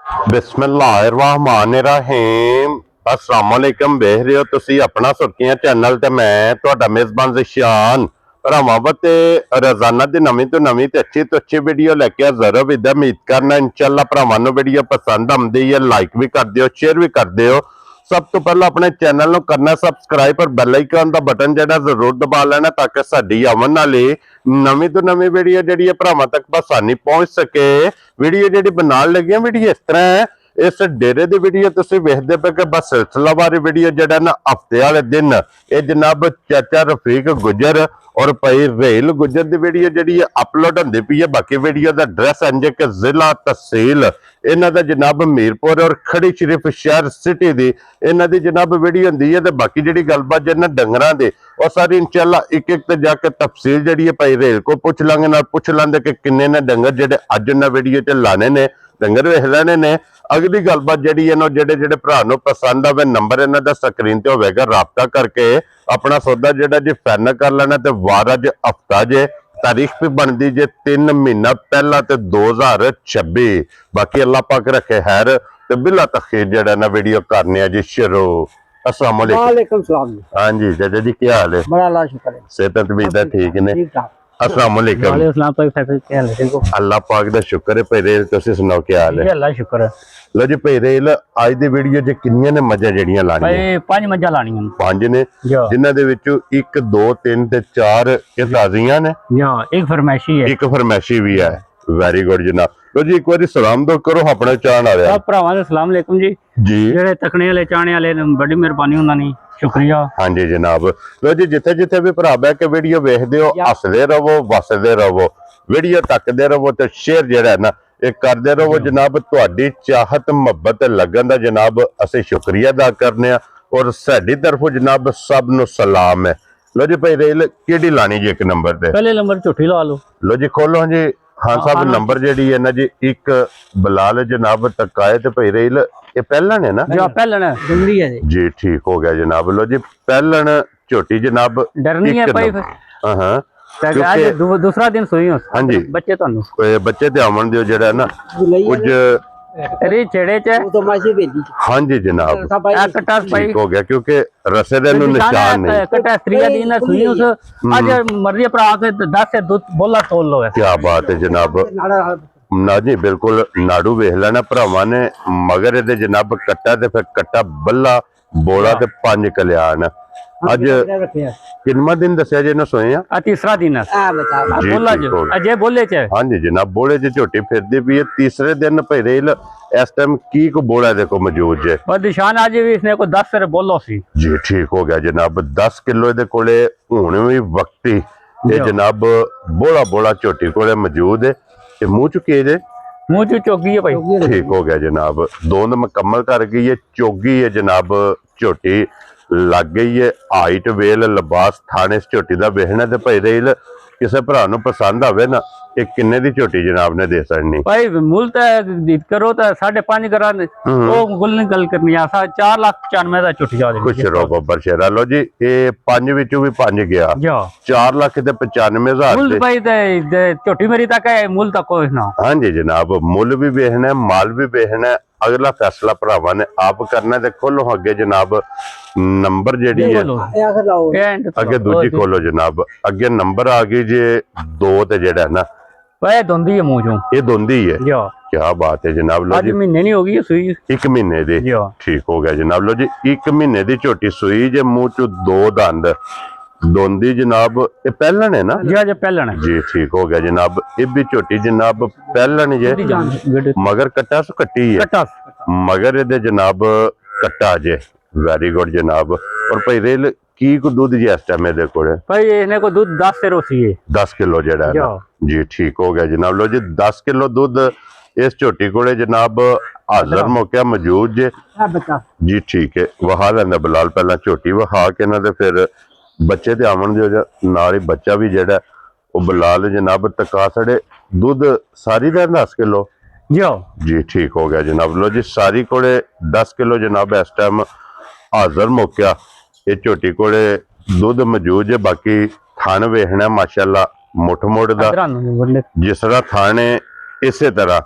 बिस्मिल्लाहिर्रहमानिर्रहीम अस्सलाम वालेकुम। देख रहे हो तुसी अपना सुर्खियां चैनल ते मैं तुहाडा मेजबान ज़िशान भरावां ते रोजाना दी नवीं तो नवीं ते अच्छी वीडियो लेके हाज़र हो। उम्मीद करना इंशाअल्लाह भरावां नूं वीडियो पसंद आउंदी है, लाइक भी कर दिओ, शेयर भी कर दिओ। सब तो पहले अपने चैनल नूं करना सबसक्राइब और बैल आइकन दा बटन जेड़ा जरूर दबा लेना ताकि साडी आवन वाली नवीं तो नवीं वीडियो जेड़ी है भरावां तक आसानी पहुंच सके। वीडियो जेड़ी बनाने लगे वीडियो इस तरह है, इस डेरे की वीडियो तुसीं वेखदे पे कि बस सिलसिलावार वीडियो जेड़ा ना हफ्ते वाले दिन ये जनाब चाचा रफीक गुजर और भाई रेल गुजर की वीडियो जी अपलोड होंदी पई है। बाकी वीडियो का एड्रैस इंज कि जिला तहसील इन्हां दा जनाब मीरपुर और खड़ी शरीफ शहर सिटी दी इन्हां दी जनाब वीडियो होंदी है। ते बाकी जी गलबात जिन्हां डंगरां दी और सारी इंशाअल्लाह एक एक ते जाके तफसील जी है भाई रेल को पूछ लांगे, नाल पूछ लांगे कि किन्ने ने डंगर जेडे अज इन्हां वीडियो च लाने ने डंगर वेख लेने ने। अगली गलबात जी जेडे जेडे भरा नूं पसंद आवे नंबर इन्हां दा स्क्रीन ते होवेगा, राबता करके अपना सौदा जेड़ा जी फाइनल कर लेना। ते वार अज हफ्ता जे तारीख भी बनती जे 3 महीना पहला ते 2026। बाकी अल्लाह पाक रखे खैर ते बिला तखीर जेड़ा ना वीडियो करने जी शुरू। अस्सलाम वालेकुम सलाम। हाँ जी चाचा जी क्या हाल है? बड़ा अल्लाह शुक्र है, सेहत तबीयत ठीक ने? अस्सलाम वालेकुम। अल्लाह पाक दा शुक्र है। भाई रेल तुसीं सुनाओ क्या हाल है? अल्लाह शुक्र है। लो जी भाई रेल अज दी वीडियो च किन्नियां ने मजा जड़ियां लाणियां? भाई 5 मज्जां लाणियां ने। 5 ने जिन्हां दे विचों 1 2 3 ते 4 ये ताजियां ने, एक फरमाइशी है, एक फरमाइशी भी है। वेरी गुड जनाब। लो जी एक बारी सलाम दो करो अपने चाहण वाले सब भरावां नूं अस्सलाम वालेकुम जी। जी जेड़े तकने वाले चाहने वाले बड़ी मेहरबानी हुंदा नहीं, शुक्रिया। हाँ जी जनाब। लो जी जिथे जिथे भी भरा बह के वीडियो वेखदे हो हसदे रहो, वसदे रहो, वीडियो तकदे रहो ते शेयर जेड़ा है ना ये करदे रहो जनाब। तुहाडी चाहत मुहब्बत लगन दा जनाब असीं शुक्रिया अदा करने आ और साडी तरफों जनाब सब नूं सलाम है। लो जी भाई रेल केड़ी लानी जी? 1 नंबर ते पहले नंबर झूठी लवा लो। लो जी खोलो जी। हाँ साहब नंबर जी है ना जी 1 बलाल जनाब तकाए ते भाई रेल ये पहलन है ना? पहलन जंगली है जी ठीक हो गया जनाब। लो जी पहलन झोटी जनाब डरनी है भाई। हाँ दूसरा दिन सोई हो। हाँ जी बच्चे तुहानू बच्चे ते आवन दियो जेड़ा ना कुछ अरे छेड़े च वो तो मासी बेटी हाँ जी जनाब कटा ठीक हो गया क्योंकि रसे दे नु निशान नहीं कटा स्त्रिया दिन ना सुई उस आज मर्जी भरा के 10 से दूध बोला तोल लो। क्या बात है जनाब। ना जी बिल्कुल नाड़ू वेख लेना भरावां ने मगर इहदे जनाब कट्टा ते फिर कट्टा बल्ला बोला ते 5 कल्याण। अज किन्ना दिन दसिया जी सोए आ? तीसरा दिन अजय बोले च। हाँ जी जनाब बोले च झोटी फिरदी पई है। तीसरे दिन भाई रेल इस टाइम की को बोला देखो मौजूद जे और निशान आज भी इसने को 10 से बोलो सी जी ठीक हो गया जनाब। 10 किलो दे कोले हुण भी वक्ती ये जनाब बोला बोला झोटी कोले मौजूद है। ये मुंह चुके जे मुंह चू चोगी है भाई। ठीक हो गया जनाब। दोंद मुकम्मल कर गई है, चोगी है जनाब, झोटी लग गई है। हाइट वेल लिबास थाने झोटी का वेखना ते भाई रेल किसी भरा नूं पसंद आवे ना एक किन्ने दी झोटी जनाब ने दे सकनी भाई मुल करो तो 5.5 करा वो गुल नहीं गल करनी आ 4,95,000 दा झोटी जा खुश रहो बब्बर शेरा। लो जी ये 5 विचों भी 5 गया 4,95,000 मुल भाई ते झोटी मेरी तक है मुल तक कोई ना। हाँ जी जनाब मुल भी वेखना है, माल भी वेखना है। अगला फैसला भरावां ने आप करना है। खोलो अगे जनाब नंबर जेडी है अगे दूजी खोलो जनाब। अगे नंबर आ गई जे 2 ते जेड़ा है ना भाई धुंदी है मुंह चों ये धुंदी है। क्या बात है जनाब। लो जी महीने नहीं होगी सुई 1 महीने दी ठीक हो गया जनाब। लो जी 1 महीने दी झोटी सुई जे मुंह चो 2 दंद दोंदी जनाब। ये पहलन है ना जी पहलन है जी ठीक हो गया जनाब। ये भी झोटी जनाब पहलन जे मगर कट्टा सु कट्टी है मगर ये जनाब कट्टा जे। वेरी गुड जनाब। और भाई रेल की को दूध जी इस टाइम दे कोले भाई इन्हें को दूध 10 से रोसी है 10 किलो जेड़ा है जी ठीक हो गया जनाब। लो जी 10 किलो दूध इस झोटी कोले जनाब हाजर मौका मौजूद जे जी ठीक है। वहा लेंदा बिलाल पहला झोटी वहा के ना ते फिर बच्चे ते आवन दियो नाल ही बच्चा भी जेड़ा वो बिलाल जनाब तका छड़े दूध सारी दा 10 किलो जी ठीक हो गया जनाब। लो जी सारी कोले 10 किलो जनाब इस टाइम हाजर मौका ये झोटी कोले दूध मौजूद है। बाकी थान वेखना माशाअल्लाह मुठ मुठ दा जिस तरह थाने इसे तरह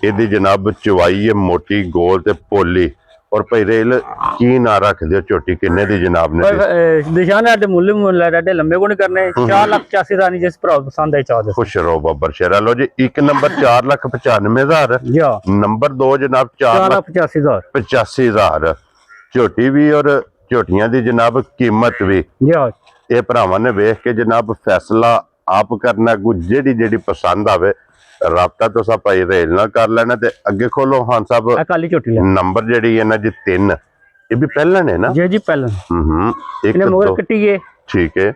ਇਹਦੀ ਜਨਾਬ ਚਵਾਈ ਹੈ ਮੋਟੀ ਗੋਲ ਤੇ ਪੋਲੀ। ਔਰ ਭਾਈ ਰੇਲ ਕੀ ਨਾ ਰੱਖਦੇ ਹੋ ਝੋਟੀ ਕਿੰਨੇ ਦੀ ਜਨਾਬ ਨੇ ਨਿਸ਼ਾਨ ਹੈ ਮੁੱਲ ਹੈ ਲੰਬੇ ਕੋਣ ਕਰਨੇ 4,85,000 ਰਾਣੀ ਜਿਸ ਭਰਾ ਪਸੰਦ ਹੈ ਚਾਹ ਖੁਸ਼ ਰਹੋ ਬੱਬਰ ਸ਼ੇਰਾ। ਲੋ ਜੀ ਇੱਕ ਨੰਬਰ 4,95,000 ਨੰਬਰ 2 ਜਨਾਬ 4,85,000 ਝੋਟੀ ਵੀ ਔਰ ਝੋਟੀਆਂ ਦੀ ਜਨਾਬ ਕੀਮਤ ਵੀ ਇਹ ਭਰਾਵਾਂ ਨੇ ਵੇਖ ਕੇ ਜਨਾਬ ਫੈਸਲਾ ਆਪ ਕਰਨਾ। ਜਿਹੜੀ ਜਿਹੜੀ ਪਸੰਦ ਆਵੇ ਰਾਬਤਾ ਤੁਸੀਂ ਭਾਈ ਰੇਲ ਨਾਲ ਕਰ ਲੈਣਾ। ਤੇ ਅੱਗੇ ਖੋਲੋ ਹਾਂ ਸਾਹਿਬ ਕਾਲੀ ਝੋਟੀ ਨੰਬਰ ਜਿਹੜੀ ਹੈ ਨਾ ਜੀ 3 ਇਹ ਵੀ ਪਹਿਲਾਂ ਨੇ ਨਾ ਜੀ ਪਹਿਲਾਂ ਇੱਕ ਮਗਰ ਕੱਟੀਏ ਠੀਕ ਹੈ।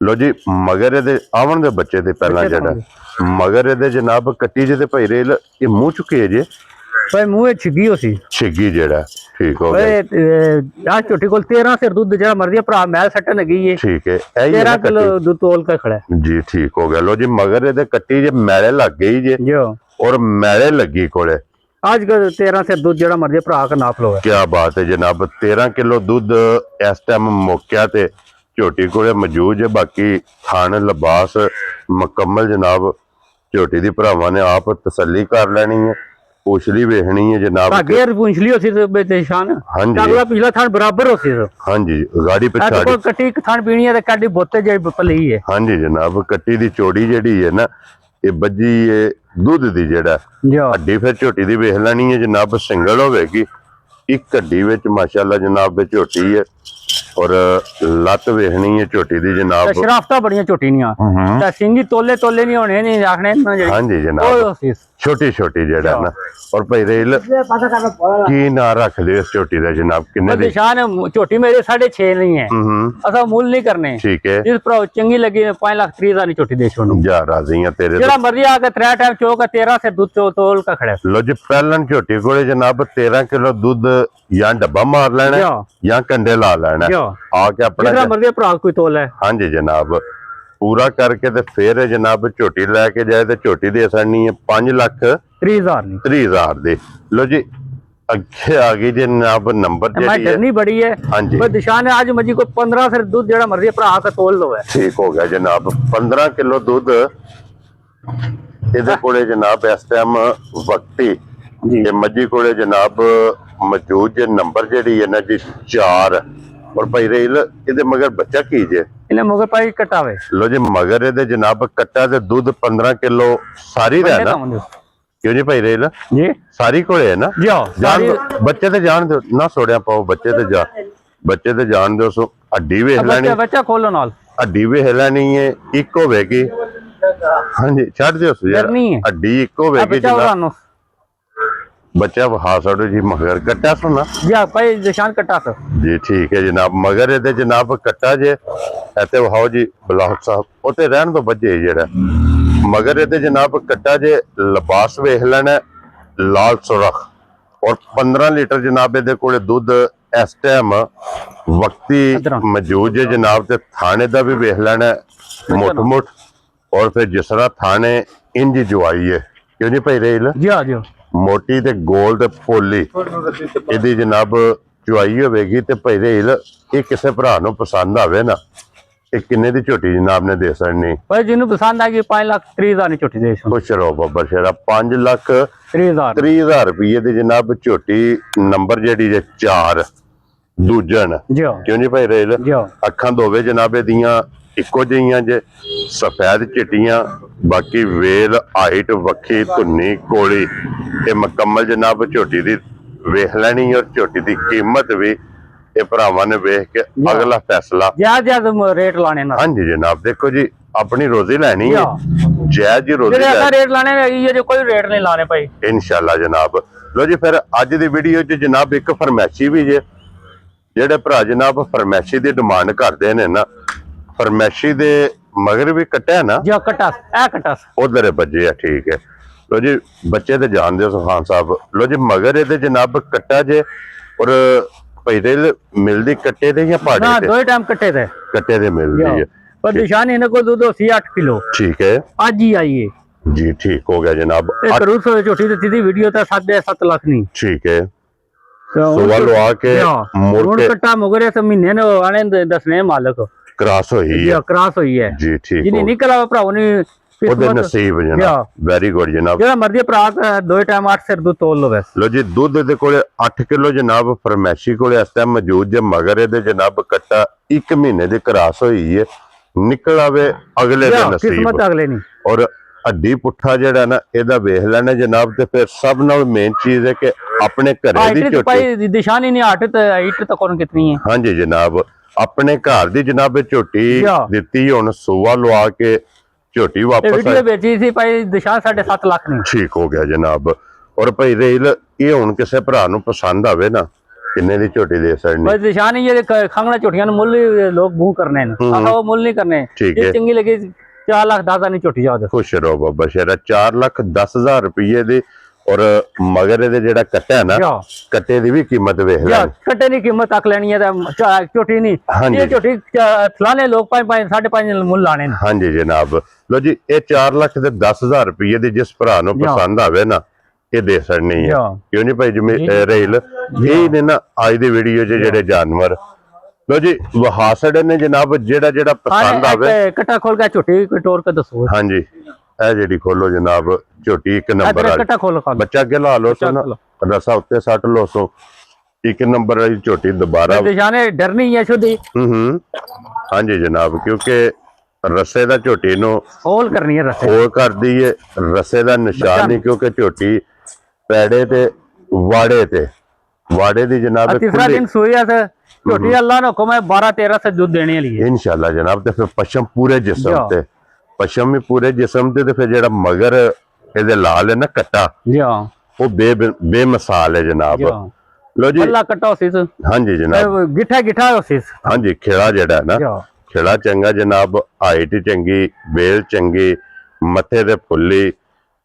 ਲੋ ਜੀ ਮਗਰ ਇਹਦੇ ਆਵਣ ਦੇ ਬੱਚੇ ਦੇ ਪਹਿਲਾਂ ਜਿਹੜਾ ਮਗਰ ਇਹਦੇ ਜਨਾਬ ਕੱਟੀ ਜਿਹਦੇ ਭਾਈ ਰੇਲ ਇਹ ਮੂੰਹ ਚੁੱਕੇ ਜੇ ਭਾਈ ਮੂੰਹ ਛਿੱਗੀ ਹੋ ਸੀ ਛਿੱਗੀ ਜਿਹੜਾ ਠੀਕ ਹੋ ਗਿਆ। ਆ ਝੋਟੀ ਕੋਲ 13 ਸਿਰ ਦੁੱਧ ਜਿਹੜਾ ਮਰਦੀ ਭਰਾ ਮੈਲ ਸੱਟਣ ਲੱਗੀ ਹੈ ਠੀਕ ਹੈ 13 ਕਿਲੋ ਦੁੱਧ ਤੋਲ ਕੇ ਖੜਾ ਜੀ ਠੀਕ ਹੋ ਗਿਆ। ਲੋ ਜੀ ਮਗਰ ਇਹਦੇ ਕੱਟੀ ਜੇ ਮੈਲੇ ਲੱਗ ਗਈ ਜੇ ਔਰ ਮੈਲੇ ਲੱਗੀ ਕੋਲੇ ਅੱਜ ਕੱਲ 13 ਸਿਰ ਦੁੱਧ ਜਿਹੜਾ ਮਰਦੀ ਭਰਾ का नाप लो क्या बात है जनाब 13 किलो दूध इस टाइम मौका ते झोटी कोले मौजूद है। बाकी थान लिबास मुकम्मल जनाब झोटी दी भरावां ने आप तसल्ली कर लेनी है। पूछली वेखनी है जनाब अगर पूछली होसी तो बेनिशान हां जी अगला पिछला थान बराबर होसी तो हां जी गाड़ी पे कोई कट्टी थान पीनी है ते काडी बोते जेडी पली है हां जी जनाब कट्टी दी चौड़ी जेडी है ना ये बजी है दूध दी जेड़ा हड्डी फिर झोटी दी वेख लेनी है जनाब सिंगल होवेगी। एक हड्डी विच माशाअल्लाह जनाब झोटी है और लत वेखनी है झोटी दी जनाब शराफता बड़ियां झोटीनियां ते सिंगी तोले तोले नहीं होने नहीं आखने ना जेडी हां जी जनाब छोटी छोटी जेड़ा ना। और भाई रेल की ना रख दे इस झोटी दा जनाब किन्ने दी निशान झोटी मेरे 6.5 नहीं है असा मूल नहीं करने ठीक है। जिस भरा चंगी लगी 5,30,000 की झोटी दे छोड़ू जा राजी है तेरे जेड़ा मर्जी आके 3 टाइम चोक 13 से दूध तोल का खड़ा। लो जी पहलन झोटी कोले जनाब 13 किलो दूध या डब्बा मार लेना या कंडे ला लेना आके अपना मर्जी भरा कोई तोल है हां जी जनाब पूरा करके ते फिर जनाब झोटी लेके जाए तो झोटी दे सकनी है 5,30,000 दे। लो जी अगे आ गई जनाब नंबर डरनी बड़ी है हां जी निशान है आज मर्जी को 15 फिर दूध जेड़ा मर्जी भरा का तोल लो है ठीक हो गया जनाब 15 किलो दूध इहदे कोले जनाब इस टाइम वक्ती ते मजी कोले जनाब मौजूद नंबर जेडी है ना जी 4 और भाई रेल इहदे मगर बच्चा की जे इन्हें मगर पाई कटावे। लो जी मगर इहदे जनाब कट्टा ते दूध 15 किलो सारी दा ना क्यों जी भाई रेल जी सारी कोले है ना जान बच्चे ते जान दो ना सोड़िया पाओ बच्चे ते जान दो सो हड्डी वेख लेनी बच्चा खोलो नाल हड्डी वेख लेनी है एक होवेगी हां जी छड़ दियो यार हड्डी एक होवेगी जनाब बच्चा वहा सड़ो जी मगर कट्टा सुना जी भाई निशान कट्टा सो जी ठीक है जनाब मगर ये जनाब कट्टा जे ऐते वहाओ जी ब्लॉक साहब उते रहन तो बजे जेड़ा मगर ये जनाब कट्टा जे लिबास वेख लेना लाल सुरख और 15 लीटर जनाब ये कोले दूध इस टाइम वक्ती मौजूद है जनाब ते थाने दा भी वेख लेना मुठ मुठ और फिर जिस तरह थाने इंज जुआई है क्यों जी भाई रेल जी मोटी ते गोल ते पोली इहदी जनाब चुआई होवेगी ते भाई रेल ये किसी भरा नूं पसंद आवे ना ये किन्ने दी झोटी जनाब ने दे सकनी भाई जिन्नू पसंद आएगी 5,30,000 की झोटी दे सकनी खुश रहो बाबा शेरा 5,30,000 रुपये दी जनाब झोटी नंबर जेडी जे 4 दूजन क्यों जी भाई रेल अखां दोवे जनाब इहदियां इको जिहियां जे सफेद चिट्टियां बाकी वेल हाइट वक्खी धुन्नी कोली ते मुकम्मल जनाब झोटी दी वेख लेनी और झोटी दी कीमत भी ये भरावां ने वेख के अगला फैसला ज्यादा रेट लाने ना। हां जी जनाब देखो जी अपनी रोजी लेनी है जायज जी रोजी रेट लाने ये जो कोई रेट नहीं लाने भाई इंशाल्लाह जनाब। लो जी फिर अज दी वीडियो च जनाब एक फरमैशी भी जे जेड़े भरा जनाब फरमैशी दी डिमांड करदे ने ना फरमैशी दे मगर भी कट्टा है ना जी कट्टा उधर बजे है ठीक है। लो जी बच्चे तो जान दो खान साहब। लो जी मगर ये जनाब कट्टा जे और पैदे मिलदी कट्टे दे या पाड़े दे दो टाइम कट्टे दे मिलदी है पर निशान इन्हें को दूध होसी 8 किलो ठीक है आज ही आई है जी ठीक हो गया जनाब। करूर सो झोटी दी थी वीडियो तो 7.5 लाख नहीं ठीक है सवाल आके मुड़ कट्टा मगर इस महीने ने आने दसने मालक क्रॉस हुई है जी ठीक जी जिन्हें निकला भराओ ने ਉਹਦੇ किस्मत ਨਸੀਬ या ਜਨਾਬ ਵੈਰੀ ਗੁੱਡ ਜਨਾਬ। ਜਿਹੜਾ ਮਰਜ਼ੀ ਭਰਾ ਦੋ ਟਾਈਮ 8 ਸਿਰ ਦੁੱਧ ਤੋਲ ਲੋ ਬਸ। ਲੋ ਜੀ ਦੁੱਧ ਦੇ ਕੋਲੇ 8 ਕਿਲੋ ਜਨਾਬ ਫਰਮੈਸ਼ੀ ਕੋਲੇ ਇਸ ਟਾਈਮ ਮੌਜੂਦ ਜੇ, ਮਗਰ ਇਹਦੇ ਜਨਾਬ ਕੱਟਾ 1 ਮਹੀਨੇ ਦੀ ਕਰਾਸ ਹੋਈ ਹੈ, ਨਿਕਲ ਆਵੇ ਅਗਲੇ ਦੇ ਨਸੀਬ ਕਿਸਮਤ ਅਗਲੇ ਨਹੀਂ। ਔਰ ਹੱਡੀ ਪੁੱਠਾ ਜਿਹੜਾ ਨਾ ਇਹਦਾ ਵੇਖ ਲੈਣਾ ਜਨਾਬ। ਤੇ ਫਿਰ ਸਭ ਨਾਲ ਮੇਨ ਚੀਜ਼ ਹੈ ਕਿ ਆਪਣੇ ਘਰੇ ਦੀ ਝੋਟੀ, ਭਾਈ ਨਿਸ਼ਾਨੀ ਨਹੀਂ ਹਟ ਤੇ ਇੱਟ ਤਾਂ ਕੋਣ ਕਿਤਨੀ ਹੈ। ਹਾਂਜੀ ਜਨਾਬ ਆਪਣੇ ਘਰ ਦੀ ਜਨਾਬ ਇਹ ਝੋਟੀ ਦਿੱਤੀ, ਹੁਣ ਸੂਆ ਲਵਾ ਕੇ ਝੋਟੀ ਵਾਪਸ ਵੀਡੀਓ ਵੇਚੀ ਸੀ ਭਾਈ ਨਿਸ਼ਾਨ 7.5 ਲੱਖ ਨਹੀਂ ਠੀਕ ਹੋ ਗਿਆ ਜਨਾਬ। ਔਰ ਭਾਈ ਰੇਲ ਇਹ ਹੁਣ ਕਿਸੇ ਭਰਾ ਨੂੰ ਪਸੰਦ ਆਵੇ ਨਾ, ਕਿੰਨੇ ਦੀ ਝੋਟੀ ਦੇ ਸਕਣੀ ਭਾਈ ਨਿਸ਼ਾਨ ਹੀ ਇਹ ਖੰਗਣਾ ਝੋਟੀਆਂ ਨੂੰ ਮੁੱਲ ਹੀ ਲੋਕ ਬੂ ਕਰਨੇ ਨੇ, ਉਹ ਮੁੱਲ ਨਹੀਂ ਕਰਨੇ। ਇਹ ਚੰਗੀ ਲੱਗੀ 4 ਲੱਖ 10 ਨਹੀਂ ਝੋਟੀ ਜਾਓ। ਖੁਸ਼ ਰਹੋ ਬਾਬਾ ਸ਼ੇਰਾ। 4,10,000 ਰੁਪਏ ਦੀ। ਔਰ ਮਗਰ ਇਹਦੇ ਜਿਹੜਾ ਕੱਟਾ ਹੈ ਨਾ, ਕੱਟੇ ਦੀ ਵੀ ਕੀਮਤ ਵੇਖ ਲੈ। ਕੱਟੇ ਦੀ ਕੀਮਤ ਤੱਕ ਲੈਣੀ ਹੈ ਤਾਂ ਝੋਟੀ ਨਹੀਂ, ਇਹ ਝੋਟੀ ਫਲਾਣੇ ਲੋਕ 5.5 ਮੁੱਲ ਲਾਣੇ ਨੇ। ਹਾਂਜੀ ਜਨਾਬ ਲੋ ਜੀ ਇਹ 4,10,000 ਰੁਪਏ ਦੀ ਜਿਸ ਭਰਾ ਨੂੰ ਪਸੰਦ ਆਵੇ ਨਾ ਇਹ ਦੇ ਸਕਣੀ ਹੈ। ਕਿਉਂ ਨਹੀਂ ਭਾਈ ਜਿਵੇਂ ਰੇਲ ਇਹ ਨੇ ਨਾ ਅੱਜ ਦੀ ਵੀਡੀਓ 'ਚ ਜਿਹੜੇ ਜਾਨਵਰ ਲੋ ਜੀ ਵਹਾਸੜੇ ਨੇ ਜਨਾਬ, ਜਿਹੜਾ ਪਸੰਦ ਆਵੇ ਕੱਟਾ ਖੋਲ ਕੇ ਝੋਟੀ ਕੋਈ ਟੋਰ ਕੇ ਦੱਸੋ। ਹਾਂਜੀ ਇਹ ਜਿਹੜੀ ਖੋਲੋ ਜਨਾਬ ਝੋਟੀ 1 ਨੰਬਰ ਵਾਲੀ, ਕੱਟਾ ਖੋਲ ਬੱਚਾ ਅੱਗੇ ਲਾ ਲੋ ਸੋ ਨਾ ਰਸਾ ਉੱਤੇ ਸੱਟ ਲੋ ਸੋ 1 ਨੰਬਰ ਵਾਲੀ ਝੋਟੀ ਦੁਬਾਰਾ ਨਿਸ਼ਾਨੇ ਡਰਨੀ ਹੈ ਸ਼ੁੱਧੀ। ਹਾਂਜੀ ਜਨਾਬ ਕਿਉਂਕਿ ਰਸੇ ਦਾ ਝੋਟੀ ਨੂੰ ਹੋਲ ਕਰਨੀ ਹੈ, ਰਸੇ ਹੋਲ ਕਰਦੀ ਹੈ, ਰਸੇ ਦਾ ਨਿਸ਼ਾਨ ਨਹੀਂ ਕਿਉਂਕਿ ਝੋਟੀ ਪੈੜੇ ਤੇ ਵਾੜੇ ਦੀ ਜਨਾਬ तीसरा दिन सोया से छोटी अल्लाह ने हुक्म है 12-13 से दूध देने वाली है इंशाल्लाह जनाब। ते फिर पशम पूरे जिस्म ते पशम भी पूरे जिस्म ते फिर जेड़ा मगर ਇਹਦੇ ਲਾਲ ਹੈ ਨਾ ਕੱਟਾ ਉਹ ਬੇਮਿਸਾਲ ਹੈ ਜਨਾਬ। ਲੋ ਜੀ ਅੱਲਾ ਕੱਟਾ ਸੀ ਹਾਂਜੀ ਜਨਾਬ ਗਿੱਠਾ ਸੀ। ਹਾਂਜੀ ਖੇੜਾ ਜਿਹੜਾ ਨਾ ਖੇੜਾ ਚੰਗਾ ਜਨਾਬ, ਹਾਈਟ ਚੰਗੀ, ਬੇਲ ਚੰਗੀ, ਮੱਥੇ ਤੇ ਫੁੱਲੀ,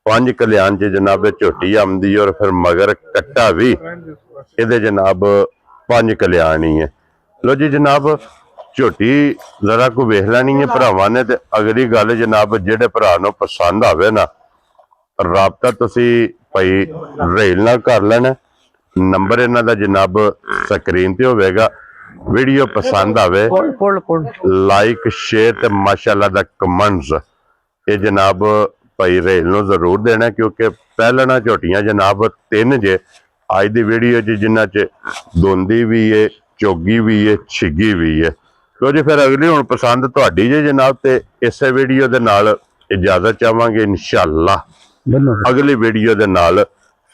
5 ਕਲਿਆਣ ਚ ਜਨਾਬ ਝੋਟੀ ਆਉਂਦੀ ਔਰ ਫਿਰ ਮਗਰ ਕੱਟਾ ਵੀ ਇਹਦੇ ਜਨਾਬ 5 ਕਲਿਆਣ ਹੀ ਹੈ। ਲੋ ਜੀ ਜਨਾਬ ਝੋਟੀ ਜ਼ਰਾ ਕੋ ਵੇਖ ਲੈਣੀ ਹੈ ਭਰਾਵਾਂ ਨੇ। ਤੇ ਅਗਲੀ ਗੱਲ ਜਨਾਬ ਜਿਹੜੇ ਭਰਾ ਨੂੰ ਪਸੰਦ ਆਵੇ ਨਾ ਰਾਬਤਾ ਤੁਸੀਂ ਭਾਈ ਰੇਲ ਨਾਲ ਕਰ ਲੈਣਾ। ਨੰਬਰ ਇਹਨਾਂ ਦਾ ਜਨਾਬ ਸਕਰੀਨ ਤੇ ਹੋਵੇਗਾ। ਵੀਡੀਓ ਪਸੰਦ ਆਵੇ ਲਾਈਕ ਸ਼ੇਅਰ ਤੇ ਮਾਸ਼ਾਅੱਲਾ ਦਾ ਕਮੈਂਟਸ ਇਹ ਜਨਾਬ ਭਾਈ ਰੇਲ ਨੂੰ ਜ਼ਰੂਰ ਦੇਣਾ ਕਿਉਂਕਿ ਪਹਿਲਣਾ ਝੋਟੀਆਂ ਜਨਾਬ 3 ਜੇ ਅੱਜ ਦੀ ਵੀਡੀਓ 'ਚ ਜਿਨ੍ਹਾਂ 'ਚ ਦੋਂਦੀ ਵੀ ਹੈ, ਚੋਗੀ ਵੀ ਹੈ, ਛਿੱਗੀ ਵੀ ਹੈ। ਲੋ ਜੀ ਫਿਰ ਅਗਲੀ ਹੁਣ ਪਸੰਦ ਤੁਹਾਡੀ ਜੇ ਜਨਾਬ। ਤੇ ਇਸੇ ਵੀਡੀਓ ਦੇ ਨਾਲ ਇਜਾਜ਼ਤ ਚਾਹਾਂਗੇ ਇਨਸ਼ਾਅੱਲਾ। ਅਗਲੀ ਵੀਡੀਓ ਦੇ ਨਾਲ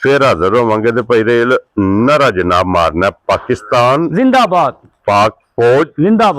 ਫਿਰ ਹਾਜ਼ਰ ਹੋਵਾਂਗੇ। ਤੇ ਭਾਈ ਰੇਲ ਨਾਰਾ ਜਨਾਬ ਮਾਰਨਾ ਪਾਕਿਸਤਾਨ ਜ਼ਿੰਦਾਬਾਦ, ਪਾਕ ਫੌਜ ਜ਼ਿੰਦਾਬਾਦ।